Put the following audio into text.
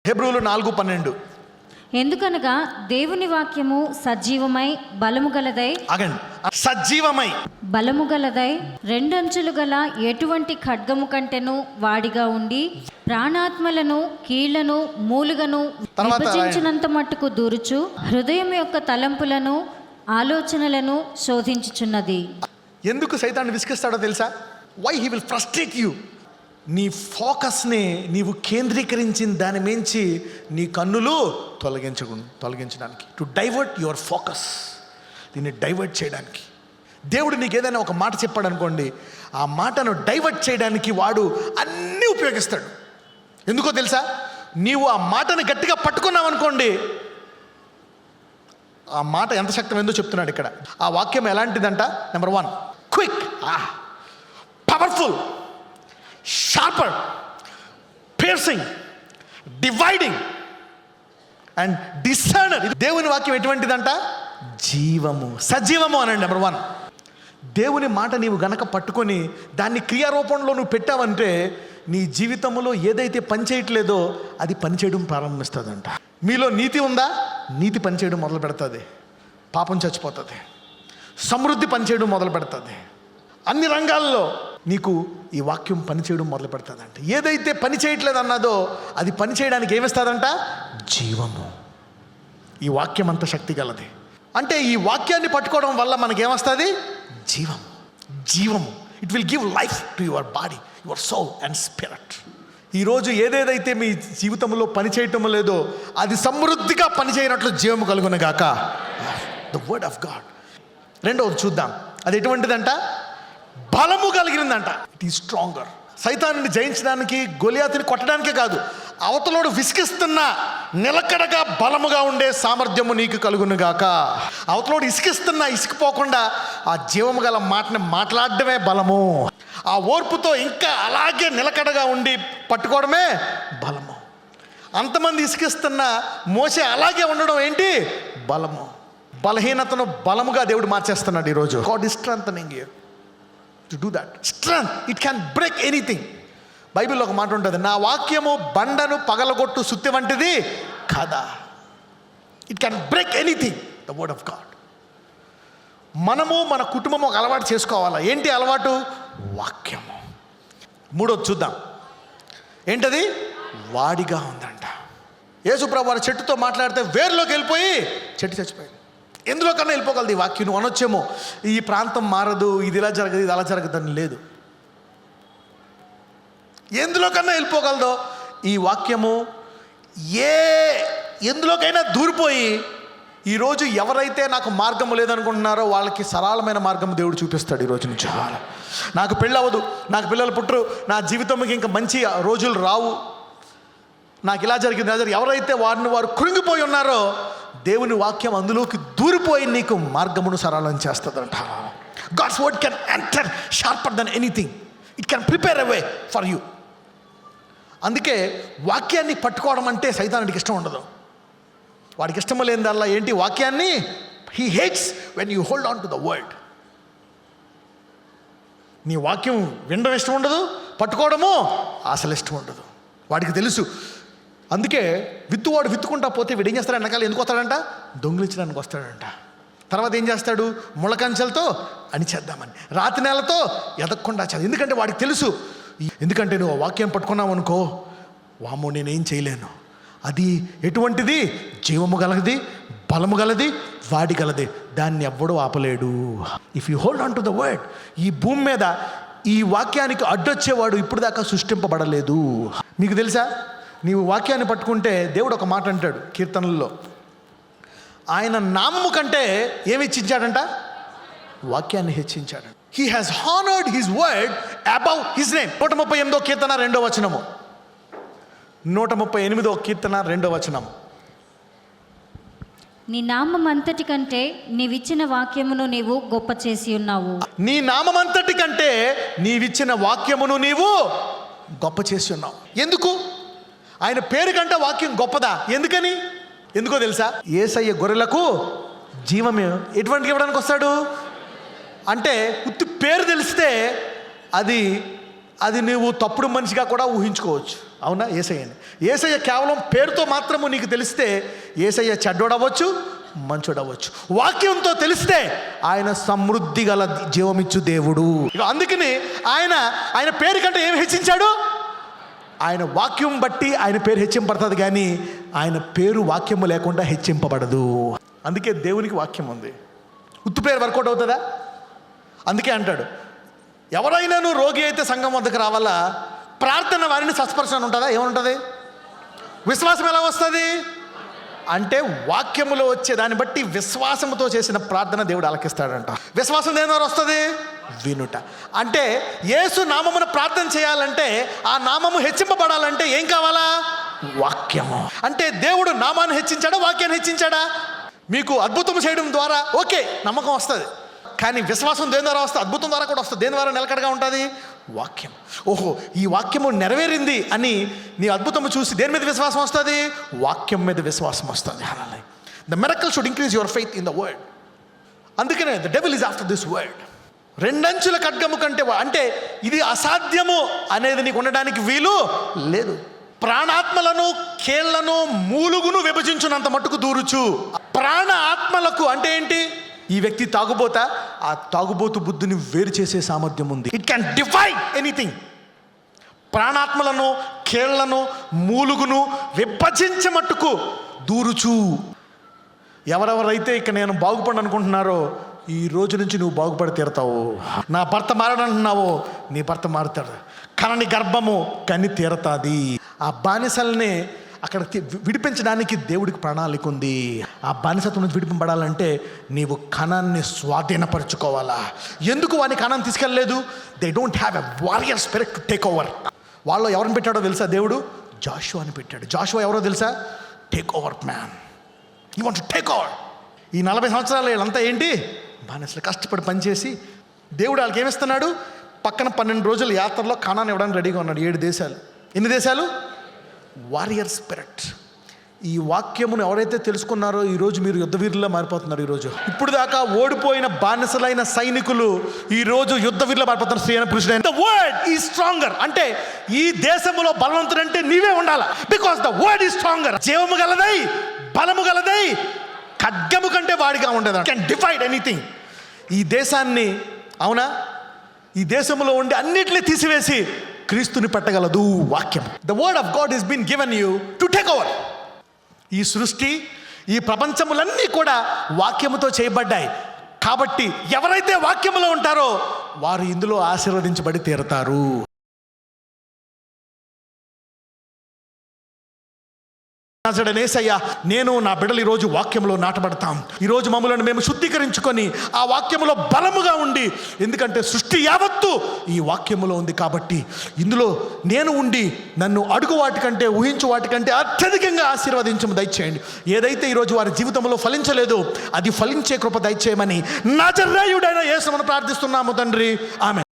హెబ్రీయులు 4:12. ఎందుకనగా దేవుని వాక్యము సజీవమై బలము గలదై, ఆగండి, సజీవమై బలము గలదై రెండంచులు గల ఎటువంటి ఖడ్గము కంటెను వాడిగా ఉండి ప్రాణాత్మలను కీళ్లను మూలుగను విభజించినంత మట్టుకు దూరుచు హృదయం యొక్క తలంపులను ఆలోచనలను శోధించుచున్నది. ఎందుకు సైతాన్ని విసిగిస్తాడో తెలుసా? Why he will frustrate you. నీ ఫోకస్ని నీవు కేంద్రీకరించిన దాని మించి నీ కన్నులు తొలగించడానికి, టు డైవర్ట్ యువర్ ఫోకస్, దీన్ని డైవర్ట్ చేయడానికి. దేవుడు నీకు ఏదైనా ఒక మాట చెప్పాడు అనుకోండి, ఆ మాటను డైవర్ట్ చేయడానికి వాడు అన్నీ ఉపయోగిస్తాడు. ఎందుకో తెలుసా? నీవు ఆ మాటను గట్టిగా పట్టుకున్నావు అనుకోండి, ఆ మాట ఎంత శక్తమైందో చెప్తున్నాడు ఇక్కడ. ఆ వాక్యం ఎలాంటిదంట? Number 1, quick, powerful, sharper, piercing, dividing and discerner. దేవుని వాక్యం ఎటువంటిదంట? జీవము, సజీవము అనండి. నెంబర్ 1, దేవుని మాట నీవు గనక పట్టుకొని దాన్ని క్రియారూపంలో నువ్వు పెట్టావంటే నీ జీవితంలో ఏదైతే పనిచేయట్లేదో అది పనిచేయడం ప్రారంభిస్తుందంట. మీలో నీతి ఉందా? నీతి పనిచేయడం మొదలు పెడుతుంది, పాపం చచ్చిపోతుంది. సమృద్ధి పనిచేయడం మొదలు పెడుతుంది. అన్ని రంగాల్లో నీకు ఈ వాక్యం పనిచేయడం మొదలు పెడుతుందంట. ఏదైతే పని చేయట్లేదు అన్నదో అది పని చేయడానికి ఏమిస్తుందంట? జీవము. ఈ వాక్యం అంత శక్తి గలది. అంటే ఈ వాక్యాన్ని పట్టుకోవడం వల్ల మనకేమొస్తుంది? జీవము. జీవము. It will give life to your body, your soul and spirit. ఈరోజు ఏదేదైతే మీ జీవితంలో పని చేయటం లేదో అది సమృద్ధిగా పనిచేయనట్లు జీవము కలుగును గాక. The word of God. రెండవది చూద్దాం, అది ఎటువంటిదంట? బలము కలిగినదంట. It is stronger. సైతాన్ని జయించడానికి, గొలియాతుని కొట్టడానికే కాదు, అవతలోడు విసిగిస్తున్నా నిలకడగా బలముగా ఉండే సామర్థ్యము నీకు కలుగును గాక. అవతలోడు ఇసికిస్తున్నా ఇసికిపోకుండా ఆ జీవము గల మాటని మాట్లాడడమే బలము. ఆ ఓర్పుతో ఇంకా అలాగే నిలకడగా ఉండి పట్టుకోవడమే బలము. అంతమంది ఇసికిస్తున్నా మోసే అలాగే ఉండడం ఏంటి? బలము. బలహీనతను బలముగా దేవుడు మార్చేస్తున్నాడు ఈరోజు. God is strengthening you to do that. Strength, it can break anything. బైబిల్లో ఒక మాట ఉంటుంది, నా వాక్యము బండను పగలగొట్టు సుత్తి వంటిది కదా. It can break anything, the word of God. మనము మన కుటుంబం ఒక అలవాటు చేసుకోవాలా. ఏంటి అలవాటు? వాక్యము. మూడోది చూద్దాం, ఏంటది? వాడిగా ఉందంట. యేసుప్రభు వారి చెట్టుతో మాట్లాడితే వేరులోకి వెళ్ళిపోయి చెట్టు చచ్చిపోయింది. ఎందులో కన్నా వెళ్ళిపోగలదు ఈ వాక్యం. నువ్వు అనొచ్చేమో ఈ ప్రాంతం మారదు, ఇది ఇలా జరగదు, ఇది అలా జరగదు అని. లేదు, ఎందులో కన్నా వెళ్ళిపోగలదో ఈ వాక్యము. ఎందులోకైనా దూరిపోయి ఈరోజు ఎవరైతే నాకు మార్గం లేదనుకుంటున్నారో వాళ్ళకి సరళమైన మార్గం దేవుడు చూపిస్తాడు ఈరోజు నుంచి. నాకు పెళ్ళి అవ్వదు, నాకు పిల్లలు పుట్టరు, నా జీవితంకి ఇంకా మంచి రోజులు రావు, నాకు ఇలా జరిగింది ఇలా జరిగింది, ఎవరైతే వారు కృంగిపోయి ఉన్నారో దేవుని వాక్యం అందులోకి దూరిపోయి నీకు మార్గమును సరళం చేస్తుందంట. God's word can enter sharper than anything. It can prepare a way for you. అందుకే వాక్యాన్ని పట్టుకోవడం అంటే సైతానుడికి ఇష్టం ఉండదు. వాడికి ఇష్టం లేనిదల్లా ఏంటి? వాక్యాన్ని. He hates when you hold on to the word. నీ వాక్యం వినడం ఇష్టం ఉండదు, పట్టుకోవడము అసలు ఇష్టం ఉండదు. వాడికి తెలుసు. అందుకే విత్తువాడు విత్తుకుంటా పోతే వీడు ఏం చేస్తాడు? వెనకాల ఎందుకు వస్తాడంట? దొంగిలించడానికి వస్తాడంట. తర్వాత ఏం చేస్తాడు? ముళ్ళకంచెలతో అణిచేద్దామని, రాతి నేలతో ఎదగకుండా చేద్దాం. ఎందుకంటే వాడికి తెలుసు. ఎందుకంటే నువ్వు వాక్యం పట్టుకున్నావు అనుకో, వామో నేనేం చేయలేను. అది ఎటువంటిది? జీవము గలది, బలము గలది, వాడి గలది. దాన్ని ఎవ్వడూ ఆపలేడు. If you hold on to the word. ఈ భూమి మీద ఈ వాక్యానికి అడ్డొచ్చేవాడు ఇప్పుడు దాకా సృష్టింపబడలేదు. మీకు తెలుసా? నీవు వాక్యాన్ని పట్టుకుంటే దేవుడు ఒక మాట అంటాడు కీర్తనల్లో, ఆయన నామము కంటే ఏమి హెచ్చించాడంట? వాక్యాన్ని హెచ్చించాడు. He has honoured his word above his name. 138వ కీర్తన 2వ వచనము. 138వ కీర్తన 2వ వచనము. నీ నామమంతటి కంటే నీవిచ్చిన వాక్యమును నీవు గొప్ప చేసి ఉన్నావు. నీ నామమంతటి కంటే నీవిచ్చిన వాక్యమును నీవు గొప్ప చేసి ఉన్నావు. ఎందుకు? ఆయన పేరు కంటే వాక్యం గొప్పదా? ఎందుకని? ఎందుకో తెలుసా? యేసయ్య గొర్రెలకు జీవమే ఎటువంటికి ఇవ్వడానికి వస్తాడు అంటే ఉత్తి పేరు తెలిస్తే అది అది నువ్వు తప్పుడు మనిషిగా కూడా ఊహించుకోవచ్చు. అవునా? యేసయ్యని, యేసయ్య కేవలం పేరుతో మాత్రము నీకు తెలిస్తే యేసయ్య చెడ్డోడవచ్చు, మంచోడవచ్చు. వాక్యంతో తెలిస్తే ఆయన సమృద్ధి గల జీవమిచ్చు దేవుడు. ఇక అందుకని ఆయన పేరు కంటే ఏమి హెచ్చించాడు? ఆయన వాక్యం బట్టి ఆయన పేరు హెచ్చింపడుతుంది, కానీ ఆయన పేరు వాక్యము లేకుండా హెచ్చింపబడదు. అందుకే దేవునికి వాక్యం ఉంది. ఉత్తు పేరు వర్కౌట్ అవుతుందా? అందుకే అంటాడు, ఎవరైనాను రోగి అయితే సంఘం వద్దకు రావాలా, ప్రార్థన వారిని స్వస్థపరచని ఉంటుందా? ఏముంటుంది? విశ్వాసం ఎలా వస్తుంది అంటే వాక్యములో వచ్చే దాన్ని బట్టి విశ్వాసముతో చేసిన ప్రార్థన దేవుడు ఆలకిస్తాడంట. విశ్వాసం దేని ద్వారా వస్తుంది? వినుట. అంటే యేసు నామమున ప్రార్థన చేయాలంటే, ఆ నామము హెచ్చింపబడాలంటే ఏం కావాలా? వాక్యము. అంటే దేవుడు నామాన్ని హెచ్చించాడా, వాక్యాన్ని హెచ్చించాడా? మీకు అద్భుతం చేయడం ద్వారా ఓకే, నమ్మకం వస్తుంది, కానీ విశ్వాసం దేని ద్వారా వస్తుంది? అద్భుతం ద్వారా కూడా వస్తుంది. దేని ద్వారా నిలకడగా ఉంటుంది? వాక్యం. ఓహో, ఈ వాక్యము నెరవేరింది అని నీ అద్భుతము చూసి దేని మీద విశ్వాసం వస్తుంది? వాక్యం మీద విశ్వాసం వస్తుంది. The miracle should increase your faith in the word. అందుకనే the devil is after this word. రెండంచుల ఖడ్గము కంటే, అంటే ఇది అసాధ్యము అనేది నీకు ఉండడానికి వీలు లేదు. ప్రాణాత్మలను, కేళ్లను, మూలుగును విభజించునంత మట్టుకు దూరుచు. ప్రాణ ఆత్మలకు అంటే ఏంటి? ఈ వ్యక్తి తాగుబోతా, ఆ తాగుబోతు బుద్ధిని వేరు చేసే సామర్థ్యం ఉంది. It can divide anything. ప్రాణాత్మలను, కేళ్లను, మూలుగును విభజించే మట్టుకు దూరుచు. ఎవరెవరైతే ఇక నేను బాగుపడి అనుకుంటున్నారో, ఈ రోజు నుంచి నువ్వు బాగుపడి తీరతావు. నా భర్త మారడంటున్నావో, నీ భర్త మారుతాడు. కనని గర్భము కని తీరతాది. ఆ బానిసల్ని అక్కడ విడిపించడానికి దేవుడికి ప్రణాళిక ఉంది. ఆ బానిసత్వం నుంచి విడిపింపబడాలంటే నీవు కణాన్ని స్వాధీనపరచుకోవాలా. ఎందుకు వాని కణాన్ని తీసుకెళ్ళలేదు? They don't have a warrior spirit to take over. వాళ్ళు ఎవరిని పెట్టాడో తెలుసా? దేవుడు జాషువాని పెట్టాడు. జాషువా ఎవరో తెలుసా? Take over man. You want to take over. ఈ 40 సంవత్సరాలు వీళ్ళంతా ఏంటి? బానిసలు కష్టపడి పనిచేసి దేవుడు వాళ్ళకి ఏమిస్తున్నాడు? పక్కన 12 రోజుల యాత్రలో కణాన్ని ఇవ్వడానికి రెడీగా ఉన్నాడు. 7 దేశాలు. ఎన్ని దేశాలు? Warrior spirit. ఈ వాక్యమును ఎవరైతే తెలుసుకున్నారో ఈరోజు మీరు యుద్ధ వీరులా మారిపోతున్నారు. ఈరోజు ఇప్పుడు దాకా ఓడిపోయిన బానిసలైన సైనికులు ఈరోజు యుద్ధ వీరులా మారిపోతున్నారు. స్త్రీ అయిన పురుషుడైన. The word is stronger. అంటే ఈ దేశంలో బలవంతుడంటే నీవే ఉండాలి. Because the word is stronger. జీవము గలదై, బలము గలదై, ఖడ్గము కంటే వాడిగా ఉండదు. Can divide anything. ఈ దేశాన్ని, అవునా, ఈ దేశంలో ఉండి అన్నిటినీ తీసివేసి క్రీస్తుని పెట్టగలదు వాక్యం. The word of God is been given you to take over. ఈ సృష్టి, ఈ ప్రపంచములన్నీ కూడా వాక్యముతో చేయబడ్డాయి. కాబట్టి ఎవరైతే వాక్యములో ఉంటారో వారు ఇందులో ఆశీర్వదించబడి తీరుతారు. యేసయ్య, నేను నా బిడ్డలు ఈరోజు వాక్యంలో నాటబడతాం. ఈరోజు మమ్మల్ని మేము శుద్ధీకరించుకొని ఆ వాక్యములో బలముగా ఉండి, ఎందుకంటే సృష్టి యావత్తు ఈ వాక్యములో ఉంది కాబట్టి ఇందులో నేను ఉండి నన్ను అడుగు వాటికంటే, ఊహించు వాటికంటే అత్యధికంగా ఆశీర్వదించము దయచేయండి. ఏదైతే ఈరోజు వారి జీవితంలో ఫలించలేదో అది ఫలించే కృప దయచేయమని నజరేయుడైన యేసును ప్రార్థిస్తున్నాము తండ్రి. ఆమేన్.